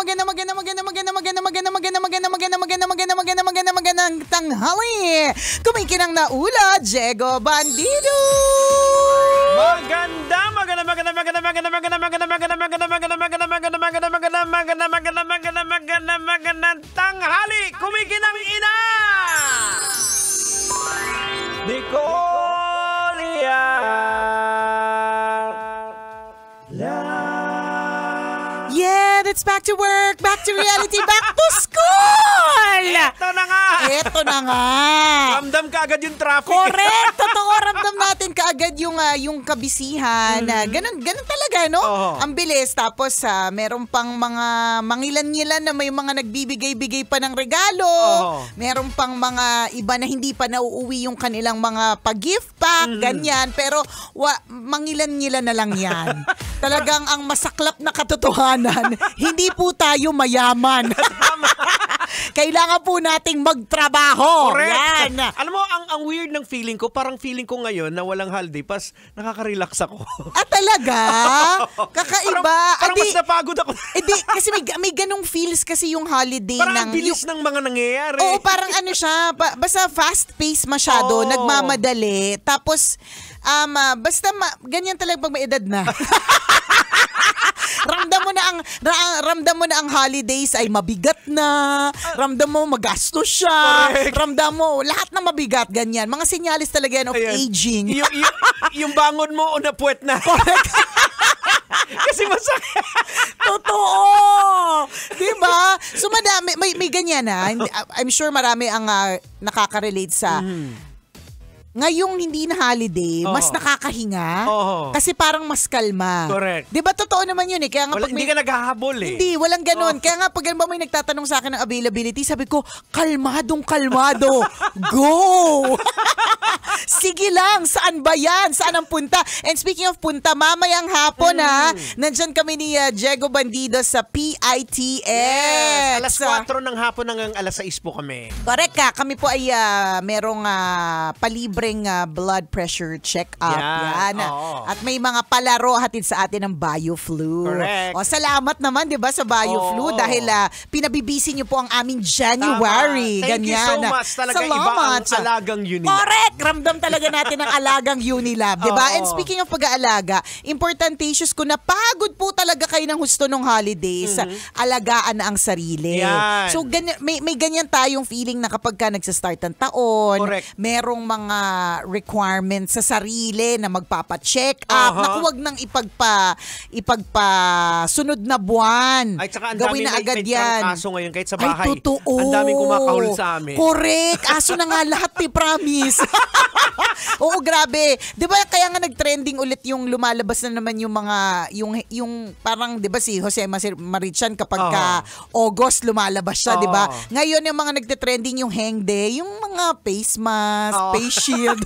magandang tanghali. Kumikinang na ula, Diego Bandido. Magandang tanghali. Kumikinang ina. Nicolia. Yeah, that's back to work, back to reality, back to school! Ito na nga! Ito na nga! Ramdam ka agad yung traffic. Correct! Totoo, ramdam natin kaagad yung kabisihan. Ganun talaga, no? Ang bilis. Tapos, meron pang mga mangilan-ngilan na may mga nagbibigay-bigay pa ng regalo. Meron pang mga iba na hindi pa nauuwi yung kanilang mga pag-gift pack, ganyan. Pero, mangilan-ngilan na lang yan. Talagang ang masaklap na katotohanan, hindi po tayo mayaman. Kailangan po nating magtrabaho. Correct. Yan. Alam mo, ang weird ng feeling ko, parang feeling ko ngayon na walang holiday pass, nakaka-relax ako. Talaga? Kakaiba. Parang mas napagod ako. Kasi may ganong feels kasi yung holiday. Parang bilis ng mga nangyayari. Oo, parang ano siya, basta fast-paced masyado, nagmamadali. Tapos, ganyan talaga pag may edad na. Ramdam mo na ang holidays ay mabigat na. Ramdam mo magastos siya. Correct. Ramdam mo lahat na mabigat, ganyan. Mga senyalis talaga yan of aging. Yung bangon mo o napuwet na. Correct. Kasi masakit. Totoo. Diba? So madami, may ganyan na. I'm sure marami ang nakaka-relate sa ngayong hindi na holiday, mas nakakahinga. Kasi parang mas kalma. Correct. Di ba totoo naman yun eh? Kaya nga hindi ka naghahabol eh. Hindi, walang ganun. Kaya nga pag may nagtatanong sa akin ng availability, sabi ko, kalmadong kalmado. Go! Sige lang, saan ba yan? Saan ang punta? And speaking of punta, mamayang hapon nandyan kami ni Diego Bandido sa PITX. Yes, alas 4 ng hapon hanggang alas 6 po kami. Correct ka. Kami po ay merong palibreng blood pressure check-up. Yan. At may mga palaro hatid sa atin ng BioFlu. Correct. O, salamat naman, di ba, sa BioFlu dahil pinabibisi niyo po ang aming January. Thank you so much. Talaga iba ang alagang Unilab. Correct. Ramdam talaga natin ang alagang Unilab. Di ba? And speaking of pag-aalaga, importantatious ko na pagod po talaga kayo ng husto ng holidays. Alagaan na ang sarili. Yan. So, may ganyan tayong feeling na kapag ka nagsastart ng taon, merong mga requirements sa sarili na magpapa-check up, na huwag nang ipagpa-sunod na buwan. Ay, tsaka ang gawin dami na agad may yan. aso ngayon kahit sa bahay. Ay, totoo. Ang daming kumakahol sa amin. Correct. Aso na nga lahat, promise. Oo, grabe. 'Di ba kaya nga nag-trending ulit yung lumalabas na naman yung mga yung parang 'di ba si Jose Marichan kapag August lumalabas siya, 'di ba? Ngayon yung mga nagte-trending yung hang day, yung mga face mask, face shield.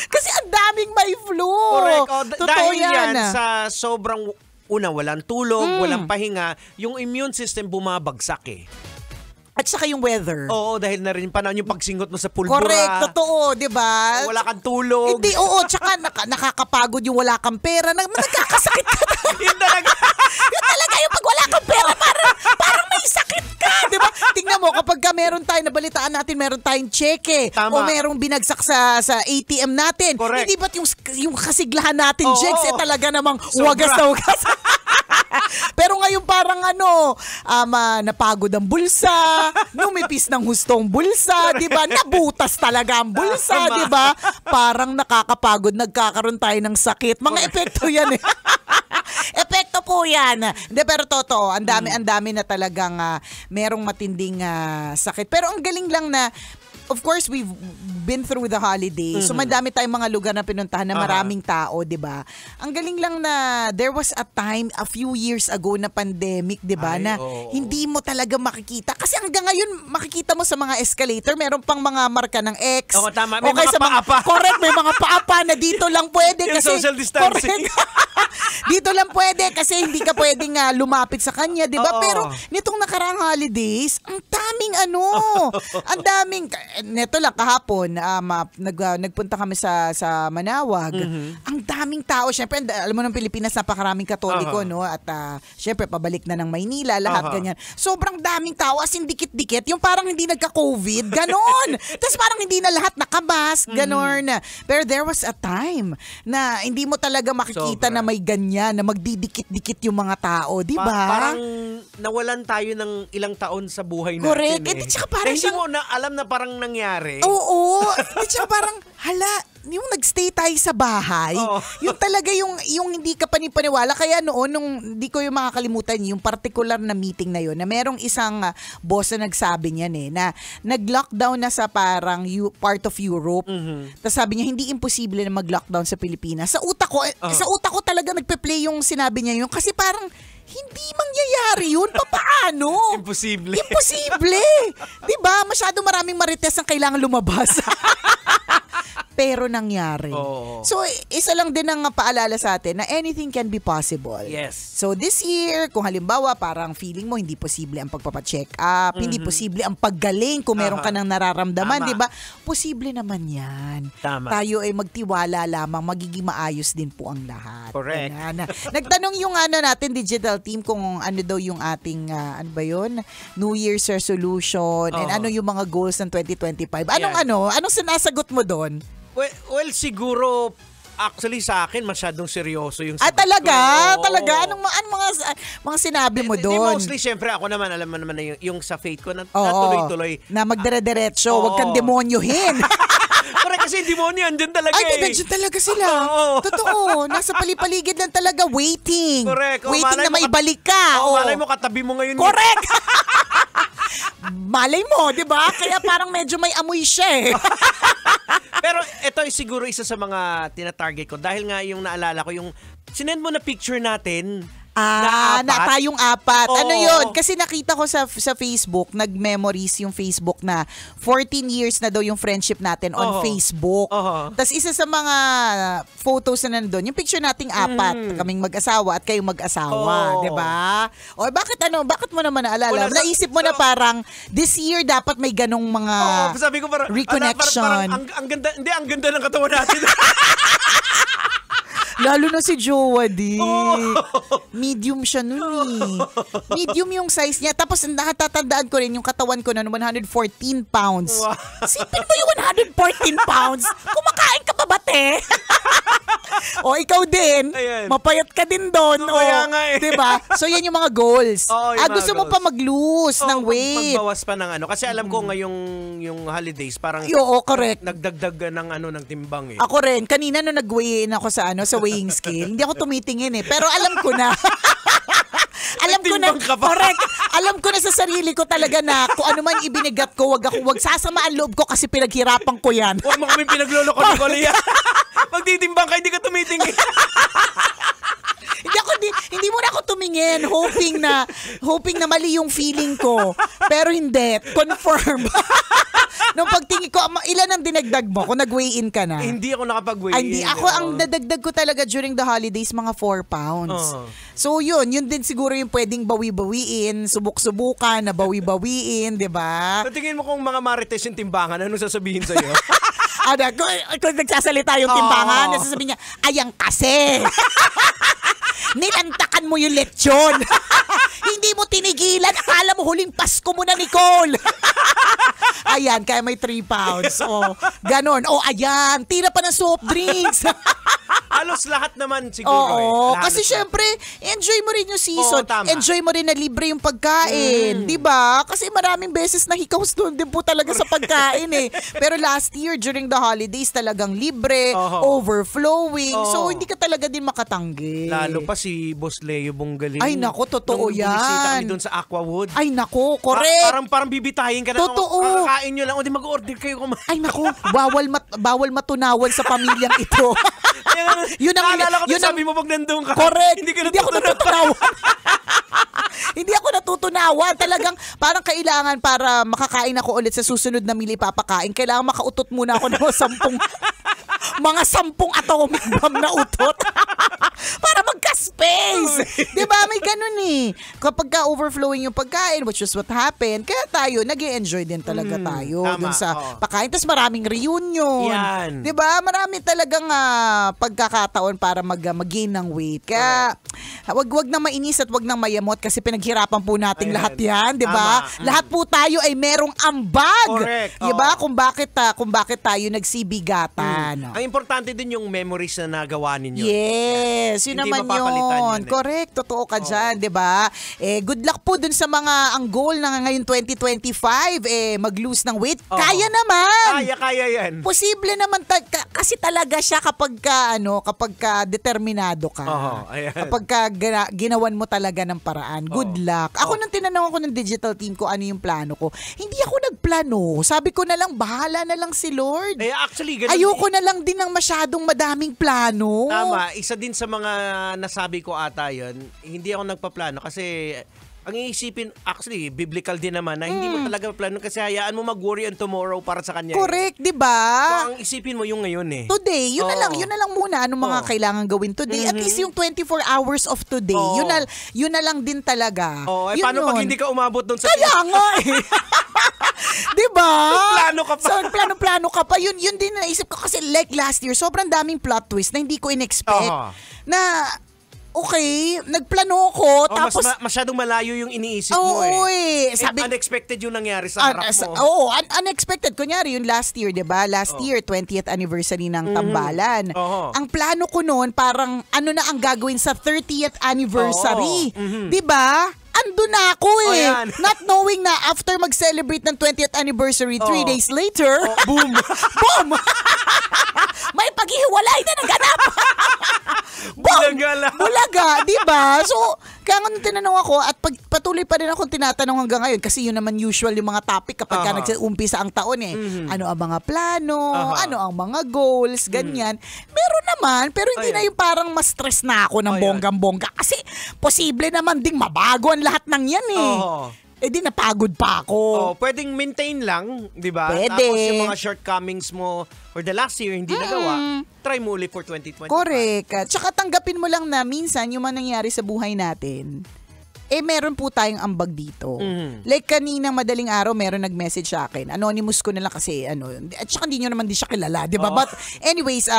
Kasi ang daming may flu. Correct. Totoo dahil yan sa sobrang walang tulog, walang pahinga, yung immune system bumabagsak eh. At saka yung weather. Oo, dahil na rin panahon yung pagsingot mo sa pulbura. Correct, totoo, di ba? Wala kang tulog. Hindi, tsaka nakakapagod yung wala kang pera. Nagkakasakit ka. Yun talaga. Yun talaga yung pag wala kang pera, parang may sakit ka, di ba? Tingnan mo, kapag meron tayo, nabalitaan natin, meron tayong cheque. O merong binagsak sa ATM natin. Correct. Hindi ba't yung kasiglahan natin, Jegs, talaga namang wagas na wagas. Pero ngayon parang napagod ang bulsa, numipis ng hustong bulsa, di ba? Nabutas talaga ang bulsa, di ba? Parang nakakapagod, nagkakaroon tayo ng sakit. Mga epekto yan eh. Epekto po yan. Hindi, pero totoo, ang dami na talagang merong matinding sakit. Pero ang galing lang na, of course, we've been through the holidays. So, madami tayong mga lugar na pinuntahan na maraming tao, di ba? Ang galing lang na there was a time, a few years ago na pandemic, di ba? Na hindi mo talaga makikita. Kasi hanggang ngayon, makikita mo sa mga escalator, meron pang mga marka ng X. Oo, tama. May mga paapa. Correct, may mga paapa na dito lang pwede. Yung kasi social distancing. Dito lang pwede kasi hindi ka pwedeng lumapit sa kanya, di ba? Pero nitong nakaraang holidays, ang daming, neto lang kahapon, nagpunta kami sa Manawag. Ang daming tao. Siyempre, alam mo ng Pilipinas, napakaraming Katoliko, no? At siyempre, pabalik na ng Maynila, lahat ganyan. Sobrang daming tao, as in dikit-dikit. Yung parang hindi nagka-COVID, ganon. Tapos parang hindi na lahat nakabask, ganon. Pero there was a time na hindi mo talaga makikita na may ganyan, na magdidikit-dikit yung mga tao, di ba? Parang nawalan tayo ng ilang taon sa buhay natin. Correct. Tsaka parang hindi mo na alam na parang nangyari. Oo. Tsaka parang, yung nagstay tayo sa bahay, yung talaga yung hindi ka panipaniwala. Kaya noon, nung hindi ko yung makakalimutan, yung particular na meeting na yun, na merong isang boss na nagsabi niyan na nag-lockdown na sa parang part of Europe. Tapos sabi niya, hindi imposible na mag-lockdown sa Pilipinas. Sa utak ko talaga nagpe-play yung sinabi niya yun. Kasi parang, hindi mangyayari yun. Paano? Imposible. Diba? Masyado maraming marites ang kailangan lumabas. Pero nangyari. So, isa lang din ang paalala sa atin na anything can be possible. Yes. So, this year, kung halimbawa parang feeling mo hindi posible ang pagpapacheck up, hindi posible ang paggaling kung meron ka ng nararamdaman, di ba? Posible naman yan. Tama. Tayo ay magtiwala lamang, magiging maayos din po ang lahat. Correct. Nagtanong yung natin, digital team, kung ano daw yung ating, New Year's resolution and ano yung mga goals ng 2025. Anong sinasagot mo doon? Well, siguro, actually sa akin, masyadong seryoso yung sagot talaga? ko. Talaga? Anong mga sinabi mo doon? Mostly, syempre, ako naman, alam mo naman na yung sa faith ko, na tuloy-tuloy. Na magdire-diretso, wag kang demonyohin. Correct, kasi demonyo, andyan talaga andyan talaga sila. Totoo. Nasa palipaligid lang talaga, waiting. Correct. Waiting na may balik ka. Malay mo, katabi mo ngayon. Correct! Malay mo, di ba? Kaya parang medyo may amoy siya Pero ito ay siguro isa sa mga tinatarget ko dahil nga yung naalala ko, yung sinend mo na picture natin na tayong apat. Ano yun? Kasi nakita ko sa Facebook, nag-memories yung Facebook na 14 years na daw yung friendship natin on Facebook. Tapos isa sa mga photos na nandun, yung picture nating apat, kaming mag-asawa at kayong mag-asawa. Diba? O bakit mo naman naalala? Naisip mo na parang this year dapat may ganong mga sabi ko parang, reconnection. Ang ganda ng katawan natin. Lalo na si Jowa, medium siya nun Medium yung size niya. Tapos nakatatandaan ko rin yung katawan ko nun, 114 pounds. Wow. Sipin mo yung 114 pounds. Kumakain ka pa ba, te? O ikaw din. Ayan. Mapayat ka din doon. Kaya nga diba? So yan yung mga goals. Gusto mo pa mag-lose ng weight. Magbawas pa ng Kasi alam ko ngayong yung holidays, parang correct. Nagdagdag ng timbang Ako rin. Kanina nung nag-weigh in ako sa weighing scale, hindi ako tumitingin pero alam ko na. Correct. Alam ko na sa sarili ko talaga na kung ano man ibinigat ko, wag sasama ang loob ko kasi pinaghirapan ko yan. Huwag mo kami pinagloloko ni Kolia. Magtitimbang ka, hindi ka tumitingin. Hindi mo na ako tumingin, hoping na mali yung feeling ko. Pero hindi, confirm. Nung pagtingin ko, ilan ang dinagdag mo kung nag-weigh-in ka na? Hindi ako nakapag-weigh-in. Hindi, ako ang nadagdag ko talaga during the holidays, mga 4 pounds. So yun din siguro yung pwedeng bawi-bawiin, subok-subukan, na bawi-bawiin, di ba? So tingin mo kung mga marites yung timbangan, anong sasabihin sa'yo? Kung nagsasalita yung timbangan, nasasabihin niya, ayang kasi. Nilantakan mo yung lechon. Hindi mo tinigilan. Akala mo huling Pasko mo na, Nicole. Ayan, kaya may 3 pounds. Ganon. Ayan, tira pa ng soft drinks. Halos lahat naman siguro. Kasi syempre, enjoy mo rin yung season. Enjoy mo rin na libre yung pagkain. Diba? Kasi maraming beses na hikaws doon din po talaga sa pagkain Pero last year, during the holidays, talagang libre, overflowing. So, hindi ka talaga din makatanggi. Lalo pa si Boss Leo Bonggaling. Ay, nako, totoo yan. Bumisita kami doon sa Aquawood. Ay, nako, correct. Parang bibitahin ka na. Totoo. Kakakain nyo lang. O di mag-order kayo. Ay, nako, bawal matunawan sa pamilyang ito. Yun ang sabi mo pag nandun ka. Correct. Hindi ako natutunawan. Hindi ako natutunawan. Talagang parang kailangan para makakain ako ulit sa susunod na mili papakain. Kailangan makautot muna ako ng mga 10 atomic bomb na utot. Para magka-space. Diba? May ganun Kapag ka overflowing yung pagkain, which is what happened, kaya tayo, nag-e-enjoy din talaga tayo dun sa oo. pagkain. Tapos maraming reunion. Yan. Diba? Marami talagang pagkakataon para mag-gain ng weight. Kaya, wag na mainis at wag na mayamot kasi pinaghirapan po nating lahat yan. Diba? Lahat po tayo ay merong ambag. Correct. Diba? Kung bakit tayo nagsibigatan. Ang importante din yung memories na nagawa ninyo. Yes, yun Hindi naman mapapalitan yun. yun eh. Correct, totoo ka dyan, di ba? Good luck po dun sa mga ang goal na ngayon 2025, mag-lose ng weight. Kaya naman! Kaya yan. Posible naman, kasi talaga siya kapag ka determinado ka. Ayan. Kapag ka ginawan mo talaga ng paraan. Good luck. Ako nang tinanong ako ng digital team ko ano yung plano ko, hindi ako nagplano. Sabi ko na lang, bahala na lang si Lord. Actually, ganun. Ayoko na lang din ng masyadong madaming plano. Tama. Isa din sa mga nasabi ko ata yun, hindi ako nagpaplano kasi ang iisipin, actually, biblical din naman na hindi mo talaga plano kasi hayaan mo mag-worry on tomorrow para sa kanya. Correct, di ba? So, ang isipin mo yung ngayon eh. Today, yun na lang muna. Anong mga kailangan gawin today? At least yung 24 hours of today, yun na lang din talaga. Paano pag hindi ka umabot doon sa... Kaya nga eh. Diba? Plano ka pa. So, plano ka pa. Yun din naisip ko kasi like last year, sobrang daming plot twist na hindi ko in-expect. Na, okay, nagplano ko, tapos... masyadong malayo yung iniisip mo eh. Oo eh. Unexpected yung nangyari sa harap mo. Oo, unexpected. Kunyari, yung last year, di ba? Last year, 20th anniversary ng Tambalan. Ang plano ko noon, parang ano na ang gagawin sa 30th anniversary. Di ba? Andun na ako eh. Not knowing na after mag-celebrate ng 20th anniversary, 3 days later, boom! Boom! May paghihiwalay na naganap! Bulaga, di ba? So, kaya nga nung tinanong ako at patuloy pa rin akong tinatanong hanggang ngayon kasi yun naman usual yung mga topic kapag ka nag-umpisa ang taon eh. Ano ang mga plano, ano ang mga goals, ganyan. Meron naman, pero hindi na yung parang ma-stress na ako ng bonggang-bongga kasi posible naman ding mabago ang lahat ng yan eh. Di napagod pa ako. Pwedeng maintain lang, di ba? Pwede. Tapos yung mga shortcomings mo for the last year hindi nagawa, try mo ulit for 2025. Correct. Tsaka tanggapin mo lang na minsan yung mga nangyari sa buhay natin, meron po tayong ambag dito. Like kaninang madaling araw, meron nag-message sa akin. Anonymous ko na lang kasi, at saka hindi nyo naman din siya kilala, di ba? But anyways,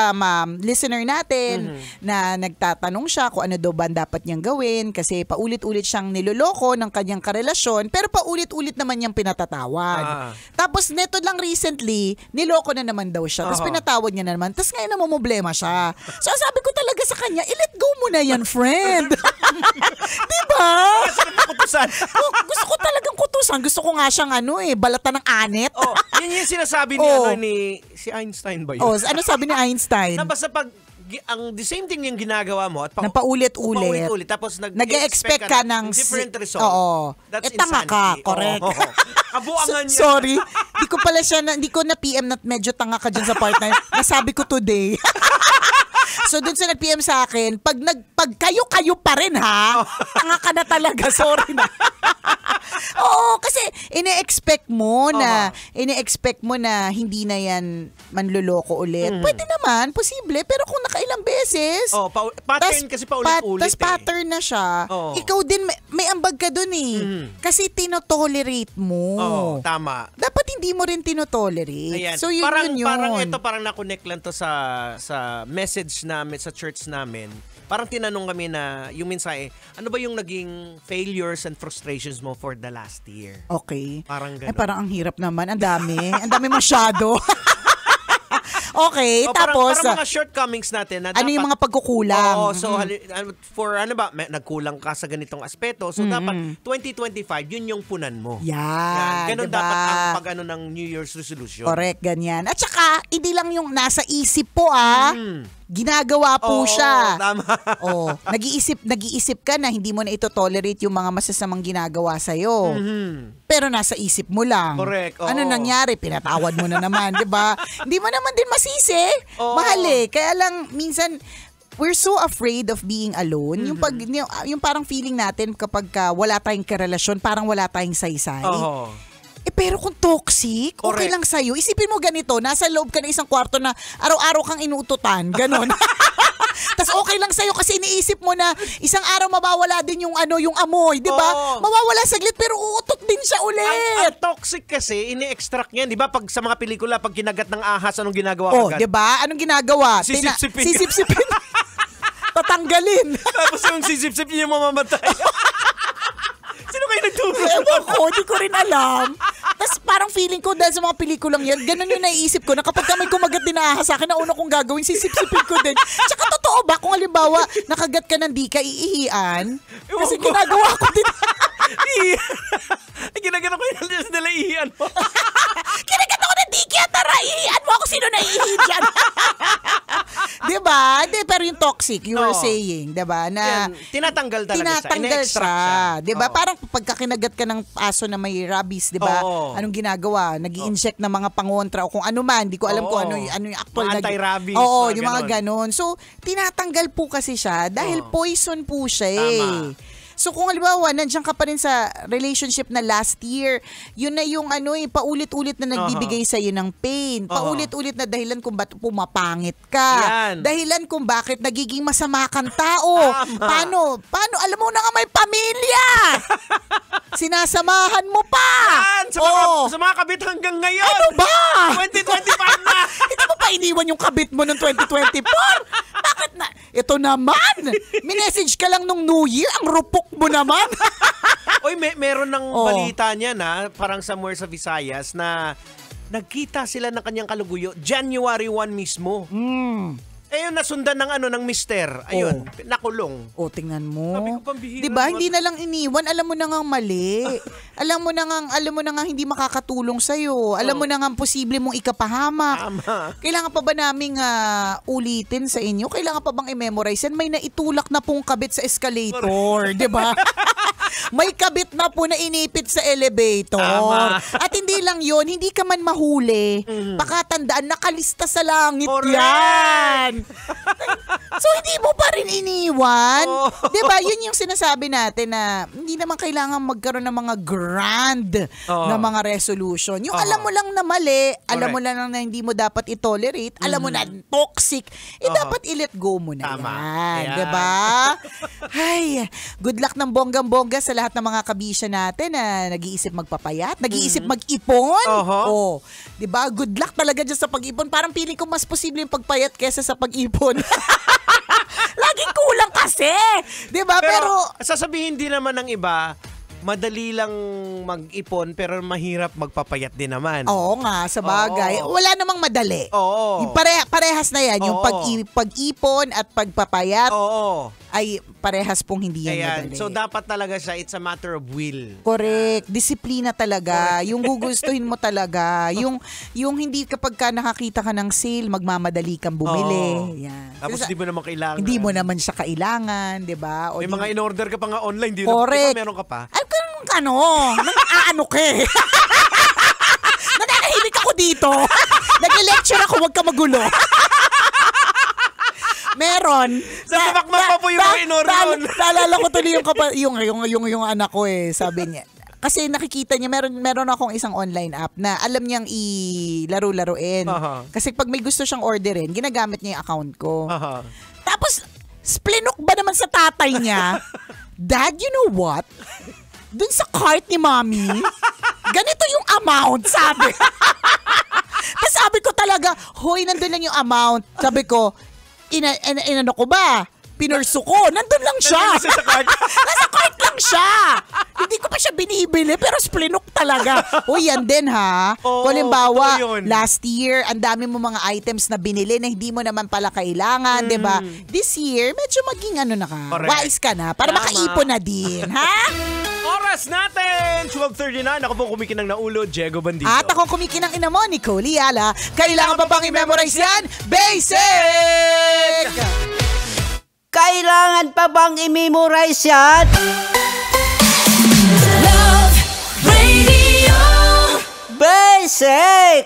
listener natin na nagtatanong siya kung ano daw ba dapat niyang gawin kasi paulit-ulit siyang niloloko ng kanyang karelasyon pero paulit-ulit naman niyang pinatatawad. Tapos neto lang recently, niloko na naman daw siya. Tapos pinatawad niya na naman. Tapos ngayon namumblema siya. So sabi ko talaga sa kanya, i-let go mo na yan, friend. Di ba? Gusto ko talagang kutusan. Gusto ko nga siyang balatan ng anet. Yun yung sinasabi ni si Einstein ba yun? Ano sabi ni Einstein? Na basta pag the same thing yung ginagawa mo at paulit-ulit. Tapos nag-expect ka ng different result. That's tanga ka, correct. Kabuangan niya. Sorry, hindi ko na PM na medyo tanga ka dyan sa part na yun. Nasabi ko today. So dun sa nag-PM sa akin, pag kayo pa rin ha, tanga ka na talaga, sorry na. Oo, kasi ine-expect mo na hindi na yan manloloko ulit. Pwede naman, posible, pero kung nakailang beses. Pattern kasi paulit-ulit. Tas pattern na siya. Ikaw din, may ambag ka dun eh. Kasi tinotolerate mo. Tama. Dapat hindi mo rin tinotolerate. Ayan. So yun. Parang na-connect lang to sa message namin, sa church namin. Parang tinanong kami na yung mensahe, ano ba yung naging failures and frustrations mo for the last year? Okay. Parang gano'n. Parang ang hirap naman. Ang dami masyado. Okay, tapos... Parang mga shortcomings natin. Na ano yung mga pagkukulang? For nagkulang ka sa ganitong aspeto. So, dapat 2025, yun yung punan mo. Yan. Ganon diba? dapat ang pag-ano ng New Year's resolution. Correct, ganyan. At saka, hindi lang yung nasa isip po ginagawa po siya. Tama. Nag-iisip ka na hindi mo na ito tolerate yung mga masasamang ginagawa sa'yo. Pero nasa isip mo lang. Correct. Ano nangyari? Pinatawad mo na naman, di ba? Hindi mo naman din masisi. Mahal Kaya lang, minsan, we're so afraid of being alone. Yung parang feeling natin kapag wala tayong karelasyon, parang wala taying saysay. pero kung toxic, okay Correct. lang sa'yo. Isipin mo ganito, nasa loob ka ng isang kwarto na araw-araw kang inuututan. Ganon. Tapos okay lang sa'yo kasi iniisip mo na isang araw mawawala din yung yung amoy, di ba? Oo. Mawawala saglit pero uutot din siya ulit. Ang toxic kasi, ini-extract yan. Di ba pag sa mga pelikula, pag kinagat ng ahas, anong ginagawa Oh, agad? di ba? Anong ginagawa? Sisip-sipin. Sisip-sipin. Tatanggalin. Tapos yung sisip-sip niya yung mamamatay. Sino kayo nagturo? Ewan ko, di ko rin alam. Tapos parang feeling ko dahil sa mga pelikulang yan, ganun yung naiisip ko na kapag may kumagat din na ahas sa akin, na una kong gagawin, sisip-sipin ko din. Tsaka totoo ba kung halimbawa nakagat ka ng di ka iihian? Kasi ginagawa ko din. Ginagano ko yung nila ihian mo. Kinagat ako ng di kaya tara, ihian mo ako sino naiihi dyan. Diba? Pero yung toxic, you were saying, diba? Na Yan, tinatanggal talaga tinatanggal siya. siya. Diba? Oo. Parang pagka kinagat ka ng aso na may rabies, diba? Oo. Anong ginagawa? Nag-i-inject ng mga pangontra o kung ano man. Di ko alam Oo. kung ano yung actual Mga anti-rabies, Oo, mga yung mga ganon. So, tinatanggal po kasi siya dahil poison po siya eh. Tama. So kung halimbawa, nandiyan ka pa rin sa relationship na last year, yun na yung paulit-ulit na nagbibigay sa iyo ng pain. Paulit-ulit na dahilan kung ba't pumapangit ka. Yan. Dahilan kung bakit nagiging masama kang tao. Paano? Alam mo na nga may pamilya. Sinasamahan mo pa. Yan! Sa mga kabit hanggang ngayon. Ano ba? 2025 na. Hindi mo pa iniwan yung kabit mo noong 2024? Bakit na? Ito naman. Minessage ka lang nung New Year. Ang rupok mo naman. Oy, meron ng balita niya na parang somewhere sa Visayas na nagkita sila ng kanyang kaluguyo January 1 mismo. Ayun, nasundan ng mister. Ayun, nakulong. O, tingnan mo. Sabi ko, pambihira diba? naman. Hindi na lang iniwan. Alam mo na nga mali. alam mo na nga hindi makakatulong sa'yo. Alam mo na nga posible mong ikapahamak. Tama. Kailangan pa ba naming ulitin sa inyo? Kailangan pa bang i-memorize yan? May naitulak na pong kabit sa escalator. Diba? May kabit na po na inipit sa elevator. Tama. At hindi lang yon, hindi ka man mahuli. Pakatandaan, nakalista sa langit Correct. yan. So, hindi mo pa rin iniwan. Oh. Diba? Yun yung sinasabi natin na hindi naman kailangan magkaroon ng mga grand na mga resolution. Yung alam mo lang na mali, alam mo lang na hindi mo dapat i-tolerate, alam mo na toxic, dapat i-let go mo na Tama. yan. Ayan. Diba? Ay, good luck ng bonggang-bongga sa lahat ng mga kabisya natin na nag-iisip magpapayat, nag-iisip mag-ipon. Oh, diba? Good luck talaga dyan sa pag-ipon. Parang feeling ko mas posible yung pagpayat kesa sa pag-ipon. Laging kulang kasi. Diba? Pero sasabihin din naman ng iba, madali lang mag-ipon pero mahirap magpapayat din naman. Oo nga, sa bagay. Oo. Wala namang madali. Oo. Yung parehas na yan. Yung Oo. pag-ipon at pagpapayat Oo. ay parehas pong hindi yan Ayan. madali. So dapat talaga siya, it's a matter of will. Correct. Disiplina talaga. Yung gugustuhin mo talaga. Yung hindi kapag ka nakakita ka ng sale, magmamadali kang bumili. Oo. Yan. Tapos Kasi di mo naman kailangan. hindi mo naman siya kailangan, di ba? O May di- mga in-order ka pa nga online, di Correct. na meron ka pa. Ay, nang ka eh. Nananahimik ako dito. Nag-lecture ako, huwag ka magulo. Meron. Sa tumakmak pa po yung mga in-order nun. Naalala ko tuloy yung anak ko eh, sabi niya. Kasi nakikita niya, meron akong isang online app na alam niyang ilaro-laruin. Kasi pag may gusto siyang orderin, ginagamit niya yung account ko. Tapos, splinok ba naman sa tatay niya? Dad, you know what? Dun sa cart ni Mommy, ganito yung amount, sabi. Tapos sabi ko talaga, hoy, nandun lang yung amount. Sabi ko, inano ko ba? Pinurso ko. Nandun lang siya. Nasa cart lang siya. Hindi ko pa siya binibili, pero splinok talaga. Hoy, yan din ha. Kung halimbawa, last year, ang dami mo mga items na binili na hindi mo naman pala kailangan, di ba? This year, medyo maging wise ka na para makaipon na din, ha? Oras natin! 12:39. Ako po kumikinang na ulo, Diego Bandido. At akong kumikinang ina mo, Nicole Yala. Kailangan pa bang i-memorize yan? Basic! Kailangan pa bang i-memorize yan? Love Radio. Basic!